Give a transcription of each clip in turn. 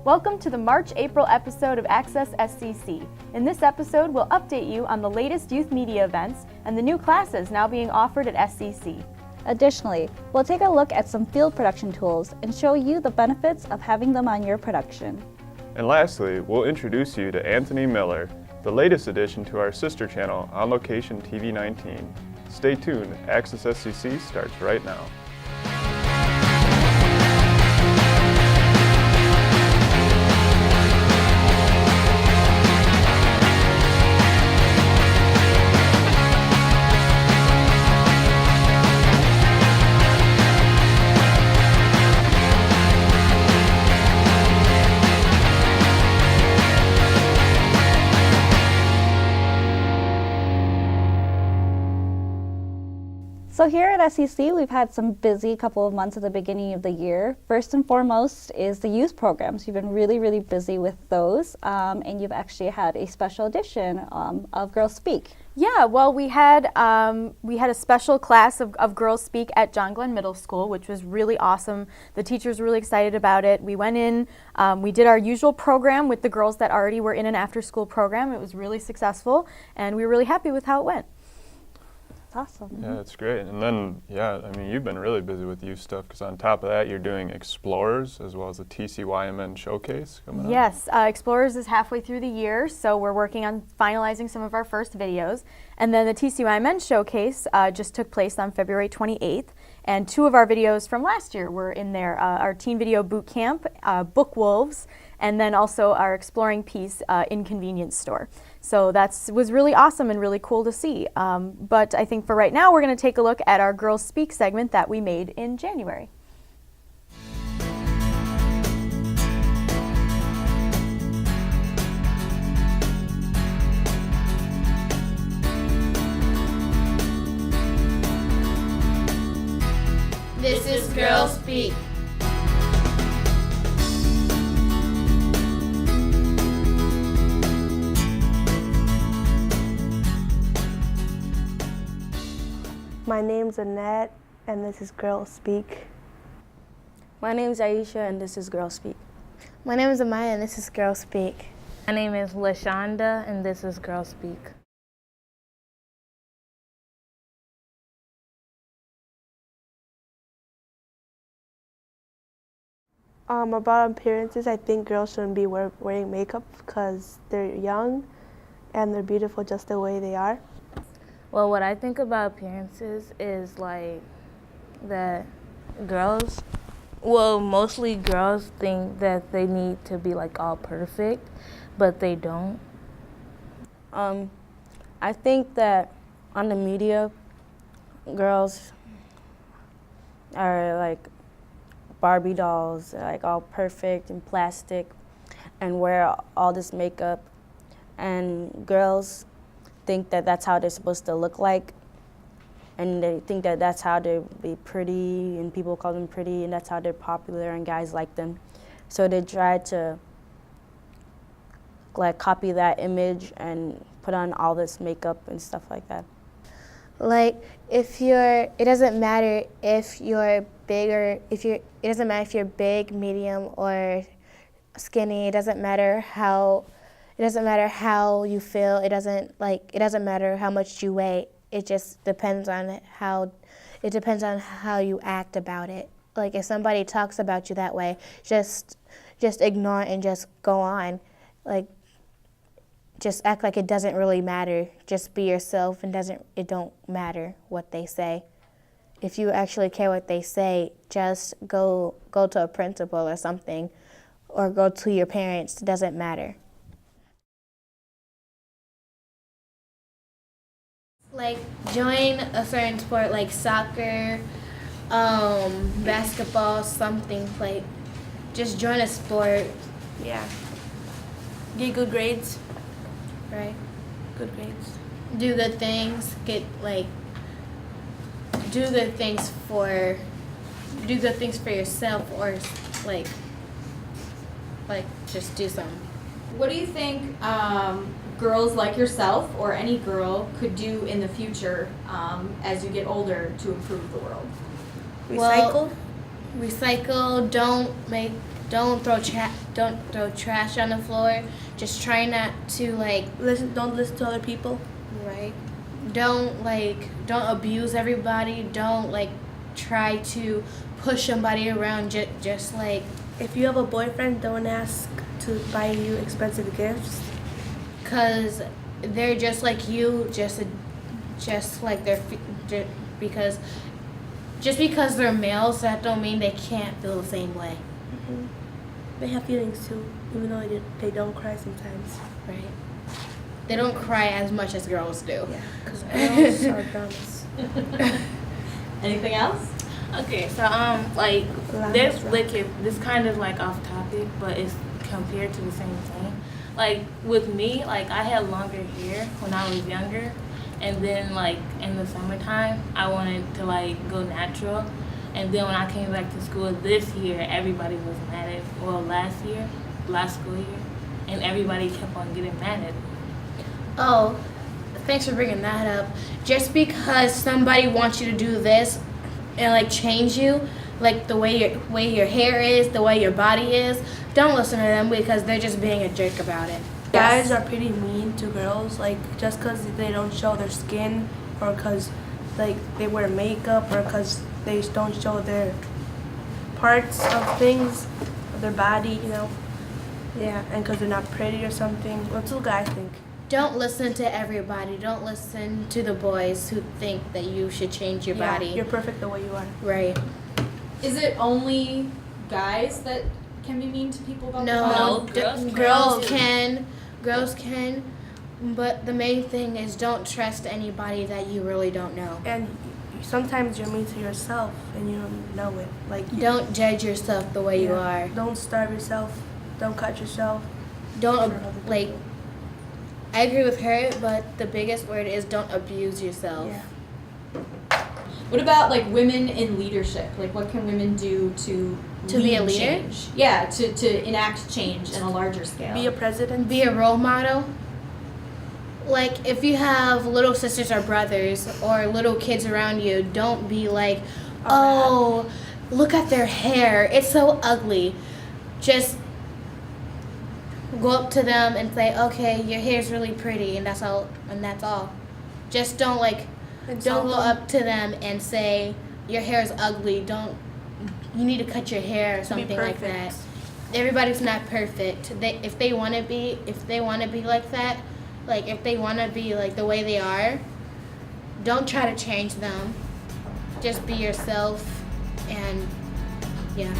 Welcome to the March-April episode of Access SCC. In this episode, we'll update you on the latest youth media events and the new classes now being offered at SCC. Additionally, we'll take a look at some field production tools and show you the benefits of having them on your production. And lastly, we'll introduce you to Anthony Miller, the latest addition to our sister channel, On Location TV 19. Stay tuned, Access SCC starts right now. So here at SCC, we've had some busy couple of months at the beginning of the year. First and foremost is the youth programs. You've been really busy with those, and you've actually had a special edition of Girls Speak. Yeah, well, we had a special class of Girls Speak at John Glenn Middle School, which was really awesome. The teachers were really excited about it. We went in, we did our usual program with the girls that already were in an after-school program. It was really successful, and we were really happy with how it went. Awesome. Yeah, it's great. And then, you've been really busy with youth stuff because on top of that, you're doing Explorers as well as the TCYMN Showcase coming up. Yes, Explorers is halfway through the year, so we're working on finalizing some of our first videos. And then the TCYMN Showcase just took place on February 28th, and 2 of our videos from last year were in there, our Teen Video Boot Camp, Book Wolves, and then also our exploring piece, Inconvenience Store. So that was really awesome and really cool to see. But I think for right now, we're going to take a look at our Girls Speak segment that we made in January. This is Girls Speak. My name's Annette, and this is Girls Speak. My name is Aisha, and this is Girls Speak. My name is Amaya, and this is Girls Speak. My name is LaShonda, and this is Girls Speak. About appearances, I think girls shouldn't be wearing makeup because they're young and they're beautiful just the way they are. Well, what I think about appearances is like that girls, mostly girls think that they need to be like all perfect, but they don't. I think that on the media, girls are like Barbie dolls, like all perfect and plastic, and wear all this makeup, and girls think that that's how they're supposed to look like, and they think that that's how they be pretty, and people call them pretty, and that's how they're popular, and guys like them. So they try to like copy that image and put on all this makeup and stuff like that. Like, it doesn't matter if you're big or it doesn't matter if you're big, medium, or skinny. It doesn't matter how you feel. It doesn't matter how much you weigh. It just depends on how you act about it. Like, if somebody talks about you that way, just ignore it and just go on. Like, just act like it doesn't really matter. Just be yourself, and it don't matter what they say. If you actually care what they say, just go to a principal or something, or go to your parents. It doesn't matter. Like, join a certain sport like soccer, basketball, something. Like, just join a sport. Yeah. Get good grades. Right. Good grades. Do good things. Do good things for yourself, or like just do something. What do you think girls like yourself or any girl could do in the future as you get older to improve the world? Recycle. recycle. Don't throw trash on the floor. Just try not to Don't listen to other people. right. Don't abuse everybody. Don't try to push somebody around. Just If you have a boyfriend, don't ask to buy you expensive gifts. cause they're just like you. Just like because just because they're males, that don't mean they can't feel the same way. They have feelings too, even though they don't cry sometimes. Right. They don't cry as much as girls do. Yeah, because girls are dramas. Anything else? Okay, so this kind of off topic, but it's compared to the same thing. Like with me, I had longer hair when I was younger, and then in the summertime, I wanted to go natural, and then when I came back to school this year, everybody was mad at last school year, and everybody kept on getting mad at me. Oh, thanks for bringing that up. Just because somebody wants you to do this and change you, the way your hair is, the way your body is, don't listen to them because they're just being a jerk about it. Guys are pretty mean to girls, just because they don't show their skin, or because they wear makeup, or because they don't show their parts of things, of their body, Yeah, and because they're not pretty or something. What's the guys think? Don't listen to everybody. Don't listen to the boys who think that you should change your body. You're perfect the way you are. Right. Is it only guys that can be mean to people about No, their body? girls can, but the main thing is don't trust anybody that you really don't know. And sometimes you're mean to yourself and you don't know it. Don't judge yourself the way you are. Don't starve yourself. Don't cut yourself. Don't I agree with her, but the biggest word is don't abuse yourself. Yeah. What about women in leadership? What can women do to be a lead leader? change? Yeah, to enact change in a larger scale. Be a president. Be a role model. If you have little sisters or brothers or little kids around you, don't be oh, look at their hair. It's so ugly. Just go up to them and say, okay, your hair's really pretty, and that's all. Just don't go up to them and say your hair is ugly. You need to cut your hair or something like that. Everybody's not perfect. If they want to be like that, if they want to be the way they are, don't try to change them. Just be yourself, and yeah.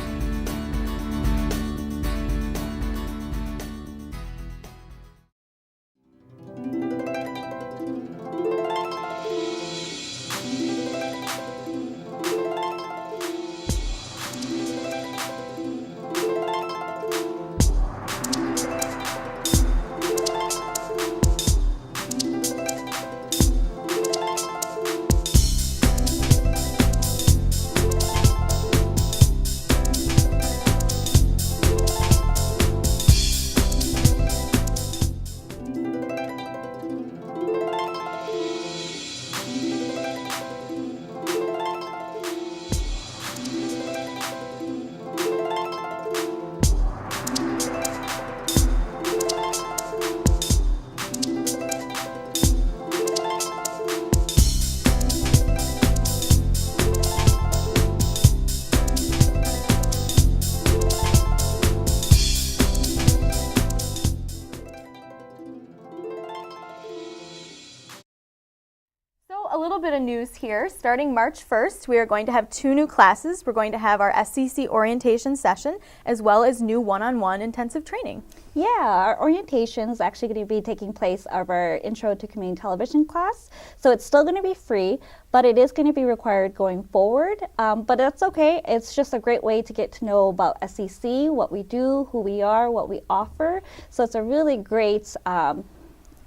A little bit of news here. Starting March 1st, we are going to have 2 new classes. We're going to have our SCC orientation session as well as new one-on-one intensive training. Yeah, our orientation is actually going to be taking place of our Intro to Community Television class. So it's still going to be free, but it is going to be required going forward. But that's okay. It's just a great way to get to know about SCC, what we do, who we are, what we offer. So it's a really great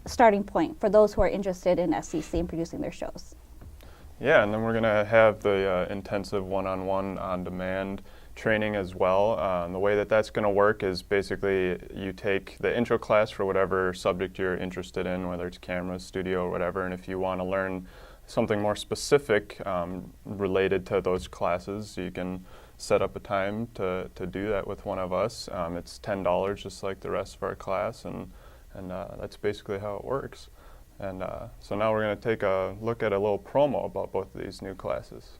starting point for those who are interested in SCC and producing their shows. Yeah, and then we're going to have the intensive one-on-one on-demand training as well. The way that that's going to work is basically you take the intro class for whatever subject you're interested in, whether it's camera, studio, or whatever, and if you want to learn something more specific related to those classes, you can set up a time to do that with one of us. It's $10 just like the rest of our class, and that's basically how it works. And so now we're going to take a look at a little promo about both of these new classes.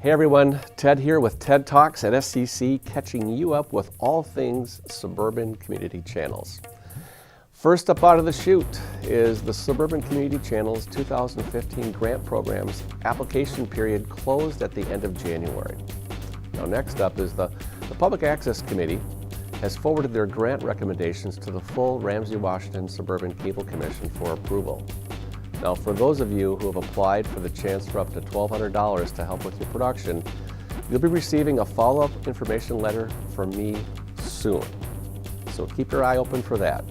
Hey everyone, Ted here with TED Talks at SCC, catching you up with all things Suburban Community Channels. First up out of the chute is the Suburban Community Channels 2015 grant program's application period closed at the end of January. Now next up is the Public Access Committee has forwarded their grant recommendations to the full Ramsey-Washington Suburban Cable Commission for approval. Now, for those of you who have applied for the chance for up to $1,200 to help with your production, you'll be receiving a follow-up information letter from me soon. So keep your eye open for that.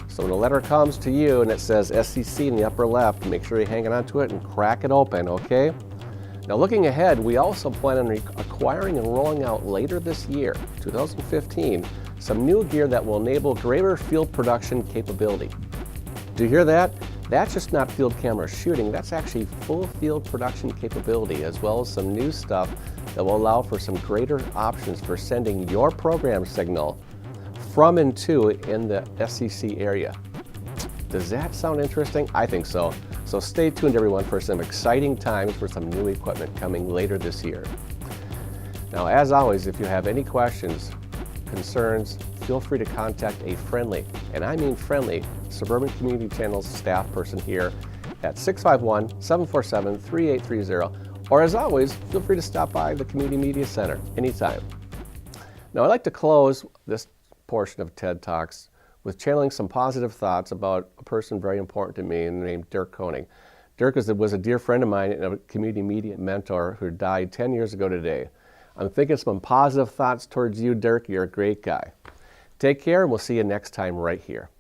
So when a letter comes to you and it says SCC in the upper left, make sure you're hanging onto it and crack it open, okay? Now looking ahead, we also plan on acquiring and rolling out later this year, 2015, some new gear that will enable greater field production capability. Do you hear that? That's just not field camera shooting, that's actually full field production capability, as well as some new stuff that will allow for some greater options for sending your program signal from and to in the SCC area. Does that sound interesting? I think so. So stay tuned everyone for some exciting times for some new equipment coming later this year. Now as always, if you have any questions, concerns, feel free to contact a friendly, and I mean friendly, Suburban Community Channels staff person here at 651-747-3830, or as always, feel free to stop by the Community Media Center anytime. Now I'd like to close this portion of TED Talks with channeling some positive thoughts about a person very important to me named Dirk Koenig. Dirk was a dear friend of mine and a community media mentor who died 10 years ago today. I'm thinking some positive thoughts towards you, Dirk. You're a great guy. Take care, and we'll see you next time right here.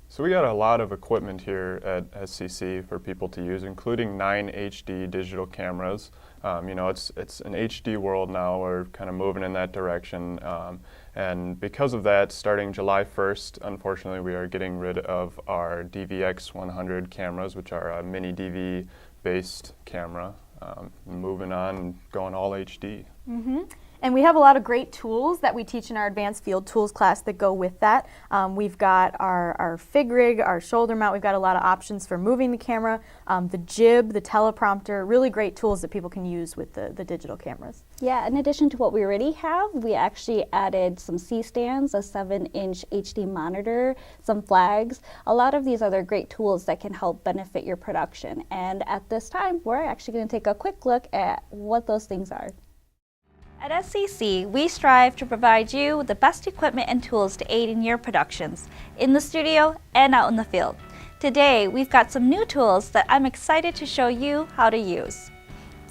So we got a lot of equipment here at SCC for people to use, including 9 HD digital cameras. You know, it's an HD world now. We're kind of moving in that direction. And because of that, starting July 1st, unfortunately, we are getting rid of our DVX 100 cameras, which are a mini DV-based camera. Moving on and going all HD. Mm-hmm. And we have a lot of great tools that we teach in our advanced field tools class that go with that. We've got our fig rig, our shoulder mount. We've got a lot of options for moving the camera, the jib, the teleprompter, really great tools that people can use with the digital cameras. Yeah, in addition to what we already have, we actually added some C-stands, a 7-inch HD monitor, some flags, a lot of these other great tools that can help benefit your production. And at this time, we're actually going to take a quick look at what those things are. At SCC, we strive to provide you with the best equipment and tools to aid in your productions, in the studio and out in the field. Today, we've got some new tools that I'm excited to show you how to use.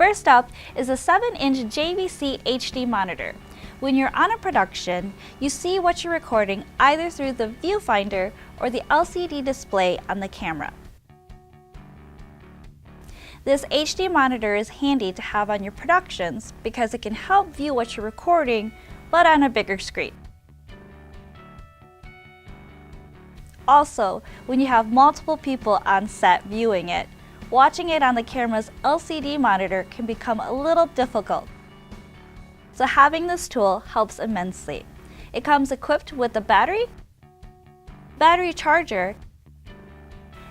First up is a 7-inch JVC HD monitor. When you're on a production, you see what you're recording either through the viewfinder or the LCD display on the camera. This HD monitor is handy to have on your productions because it can help view what you're recording, but on a bigger screen. Also, when you have multiple people on set viewing it, watching it on the camera's LCD monitor can become a little difficult. So having this tool helps immensely. It comes equipped with a battery charger,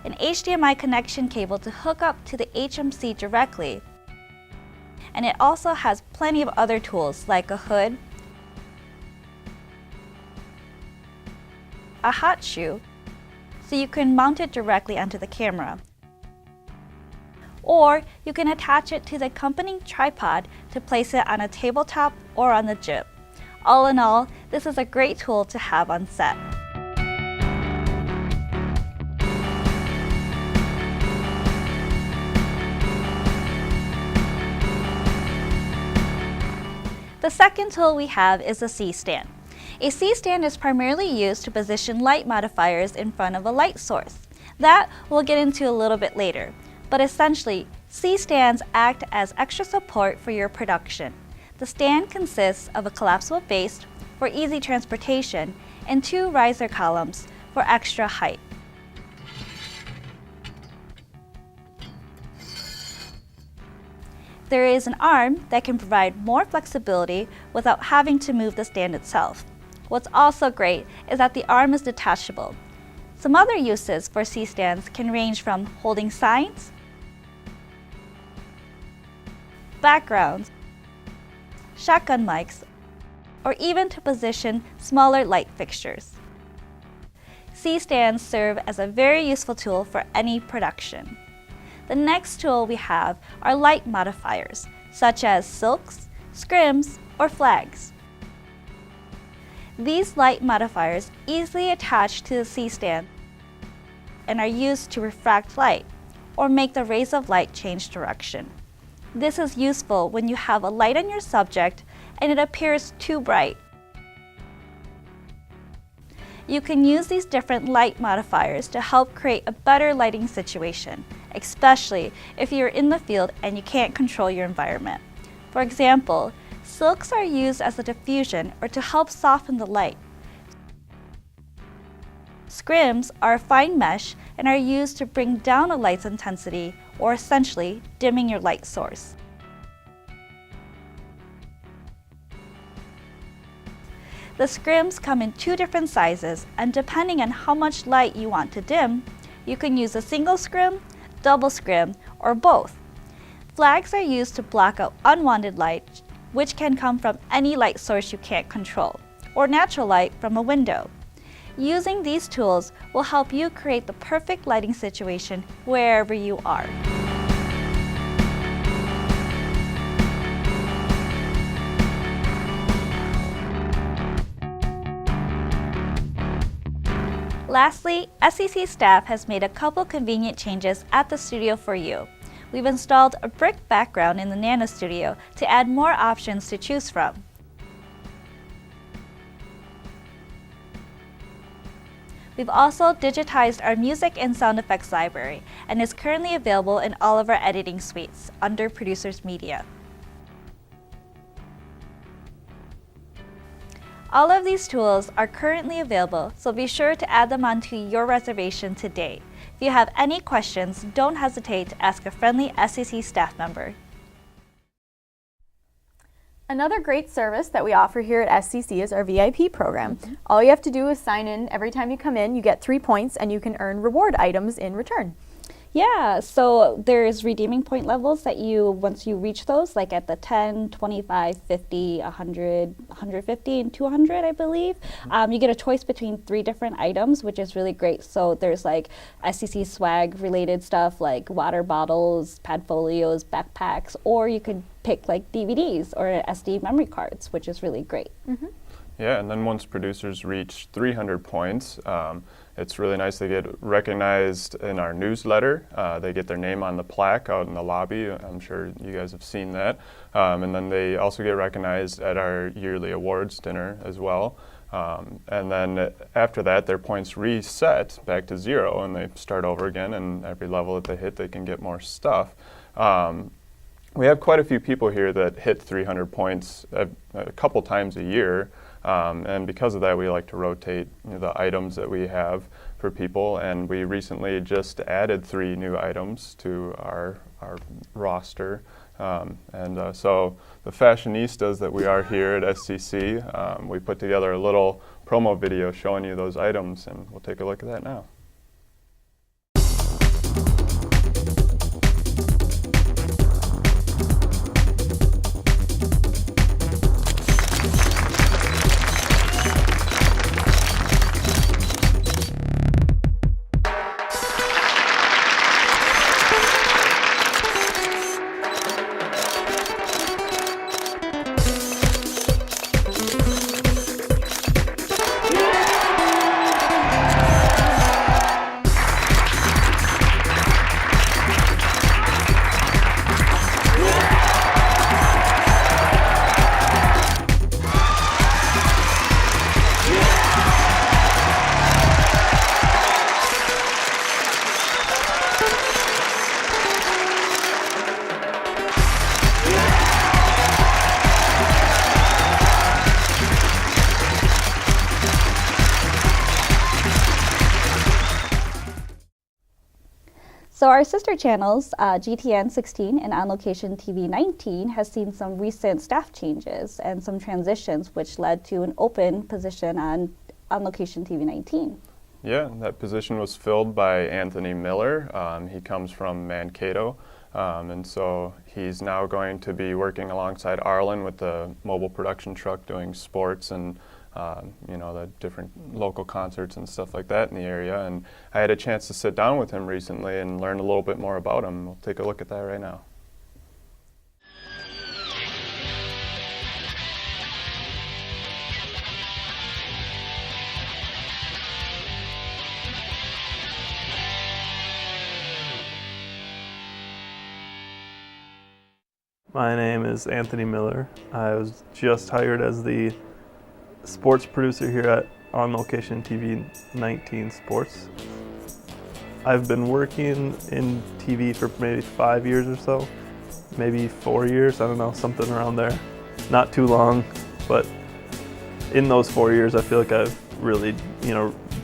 an HDMI connection cable to hook up to the HMC directly, and it also has plenty of other tools like a hood, a hot shoe, so you can mount it directly onto the camera. Or you can attach it to the accompanying tripod to place it on a tabletop or on the jib. All in all, this is a great tool to have on set. The second tool we have is a C-stand. A C-stand is primarily used to position light modifiers in front of a light source. That we'll get into a little bit later. But essentially, C-stands act as extra support for your production. The stand consists of a collapsible base for easy transportation and 2 riser columns for extra height. There is an arm that can provide more flexibility without having to move the stand itself. What's also great is that the arm is detachable. Some other uses for C-stands can range from holding signs, backgrounds, shotgun mics, or even to position smaller light fixtures. C-stands serve as a very useful tool for any production. The next tool we have are light modifiers, such as silks, scrims, or flags. These light modifiers easily attach to the C-stand and are used to refract light or make the rays of light change direction. This is useful when you have a light on your subject and it appears too bright. You can use these different light modifiers to help create a better lighting situation, especially if you're in the field and you can't control your environment. For example, silks are used as a diffusion or to help soften the light. Scrims are a fine mesh and are used to bring down a light's intensity, or essentially dimming your light source. The scrims come in 2 different sizes, and depending on how much light you want to dim, you can use a single scrim, double scrim, or both. Flags are used to block out unwanted light, which can come from any light source you can't control, or natural light from a window. Using these tools will help you create the perfect lighting situation wherever you are. Lastly, SCC staff has made a couple convenient changes at the studio for you. We've installed a brick background in the Nano Studio to add more options to choose from. We've also digitized our music and sound effects library and is currently available in all of our editing suites under Producers Media. All of these tools are currently available, so be sure to add them onto your reservation today. If you have any questions, don't hesitate to ask a friendly SCC staff member. Another great service that we offer here at SCC is our VIP program. All you have to do is sign in every time you come in. You get 3 points and you can earn reward items in return. Yeah, so there's redeeming point levels that once you reach those, like at the 10, 25, 50, 100, 150, and 200, I believe, you get a choice between 3 different items, which is really great. So there's like SCC swag related stuff like water bottles, padfolios, backpacks, or you could pick like DVDs or SD memory cards, which is really great. Yeah, and then once producers reach 300 points, it's really nice. They get recognized in our newsletter. They get their name on the plaque out in the lobby. I'm sure you guys have seen that. And then they also get recognized at our yearly awards dinner as well. And then after that, their points reset back to 0, and they start over again. And every level that they hit, they can get more stuff. We have quite a few people here that hit 300 points a couple times a year. And because of that, we like to rotate the items that we have for people. And we recently just added 3 new items to our roster. So the fashionistas that we are here at SCC, we put together a little promo video showing you those items, and we'll take a look at that now. So our sister channels, GTN 16 and On Location TV 19, has seen some recent staff changes and some transitions, which led to an open position on Location TV 19. Yeah, that position was filled by Anthony Miller. He comes from Mankato, and so he's now going to be working alongside Arlen with the mobile production truck doing sports and the different local concerts and stuff like that in the area. And I had a chance to sit down with him recently and learn a little bit more about him. We'll take a look at that right now. My name is Anthony Miller. I was just hired as the sports producer here at On Location TV 19 Sports. I've been working in TV for maybe 5 years or so, maybe 4 years, I don't know, something around there. Not too long, but in those 4 years I feel like I've really,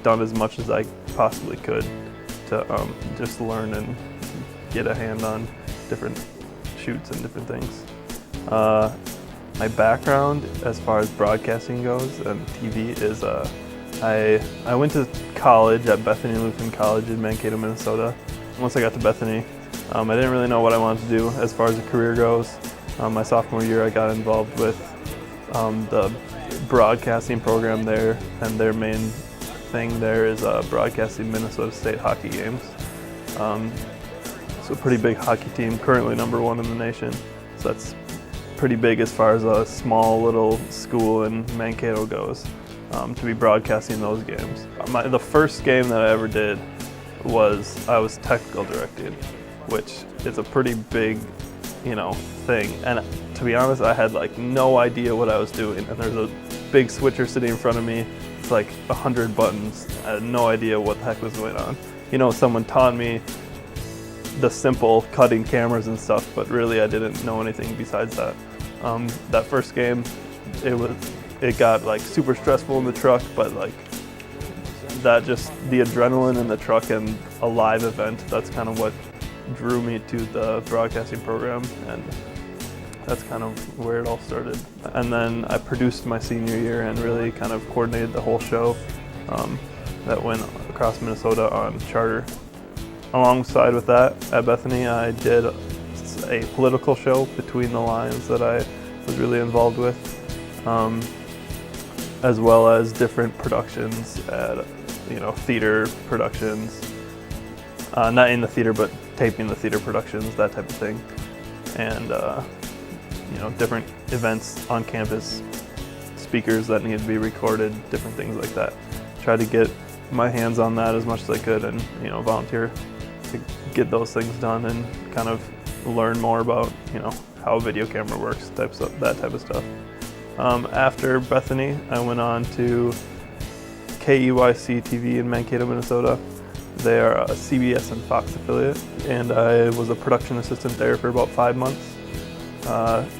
done as much as I possibly could to just learn and get a hand on different shoots and different things. My background as far as broadcasting goes and TV is I went to college at Bethany Lutheran College in Mankato, Minnesota. Once I got to Bethany, I didn't really know what I wanted to do as far as a career goes. My sophomore year I got involved with the broadcasting program there, and their main thing there is broadcasting Minnesota State hockey games. It's a pretty big hockey team, currently #1 in the nation, so that's pretty big as far as a small little school in Mankato goes, to be broadcasting those games. The first game that I ever did was I was technical directing, which is a pretty big, thing. And to be honest, I had no idea what I was doing. And there's a big switcher sitting in front of me. It's 100 buttons. I had no idea what the heck was going on. Someone taught me the simple cutting cameras and stuff, but really I didn't know anything besides that. That first game, it got super stressful in the truck, but the adrenaline in the truck and a live event, that's kind of what drew me to the broadcasting program, and that's kind of where it all started. And then I produced my senior year and really kind of coordinated the whole show that went across Minnesota on charter. Alongside with that, at Bethany, I did a political show, Between the Lines, that I was really involved with, as well as different productions at, theater productions. Not in the theater, but taping the theater productions, that type of thing. And, different events on campus, speakers that need to be recorded, different things like that. Try to get my hands on that as much as I could, and volunteer to get those things done and kind of learn more about how a video camera works, that type of stuff. After Bethany, I went on to KEYC TV in Mankato, Minnesota. They are a CBS and Fox affiliate, and I was a production assistant there for about 5 months,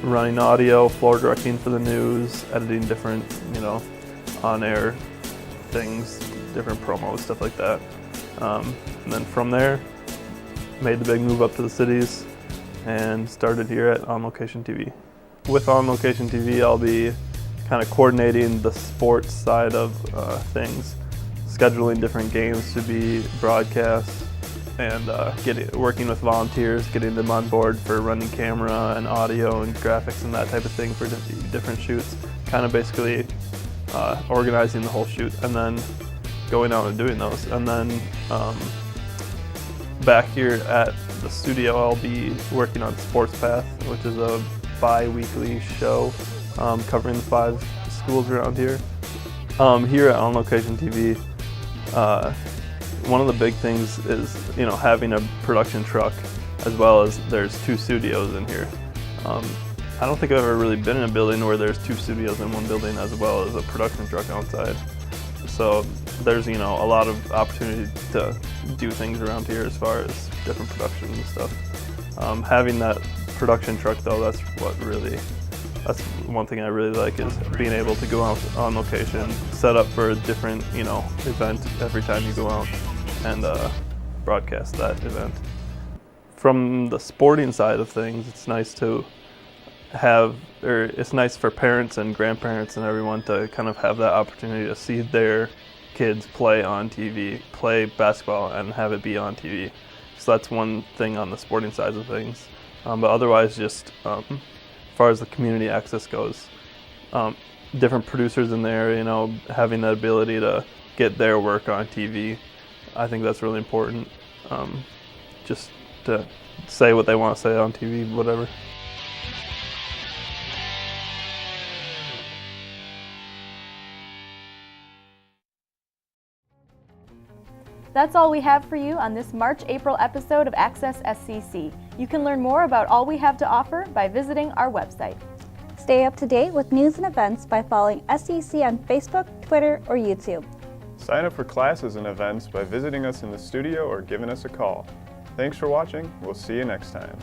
running audio, floor directing for the news, editing different, on-air things, different promos, stuff like that. And then from there, made the big move up to the cities and started here at On Location TV. With On Location TV, I'll be kind of coordinating the sports side of things, scheduling different games to be broadcast, and working with volunteers, getting them on board for running camera and audio and graphics and that type of thing for different shoots. Kind of basically organizing the whole shoot and then going out and doing those. And then back here at the studio, I'll be working on Sports Path, which is a bi-weekly show covering the 5 schools around here. Here at On Location TV, one of the big things is having a production truck, as well as there's 2 studios in here. I don't think I've ever really been in a building where there's 2 studios in one building as well as a production truck outside. So there's a lot of opportunity to do things around here as far as different productions and stuff. Having that production truck though, that's one thing I really like, is being able to go out on location, set up for a different event every time you go out, and broadcast that event. From the sporting side of things, it's nice to it's nice for parents and grandparents and everyone to kind of have that opportunity to see their kids play on TV, play basketball and have it be on TV. So that's one thing on the sporting side of things. But otherwise, just as far as the community access goes, different producers in there, having that ability to get their work on TV, I think that's really important. Just to say what they want to say on TV, whatever. That's all we have for you on this March-April episode of Access SCC. You can learn more about all we have to offer by visiting our website. Stay up to date with news and events by following SCC on Facebook, Twitter, or YouTube. Sign up for classes and events by visiting us in the studio or giving us a call. Thanks for watching. We'll see you next time.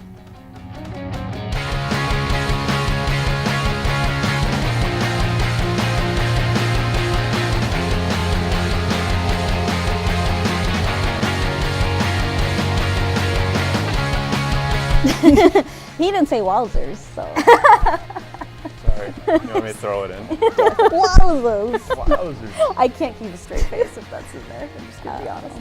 He didn't say wowzers, so. Sorry. You want me to throw it in? Wowzers. Wowzers. I can't keep a straight face if that's in there. I'm just going to be honest.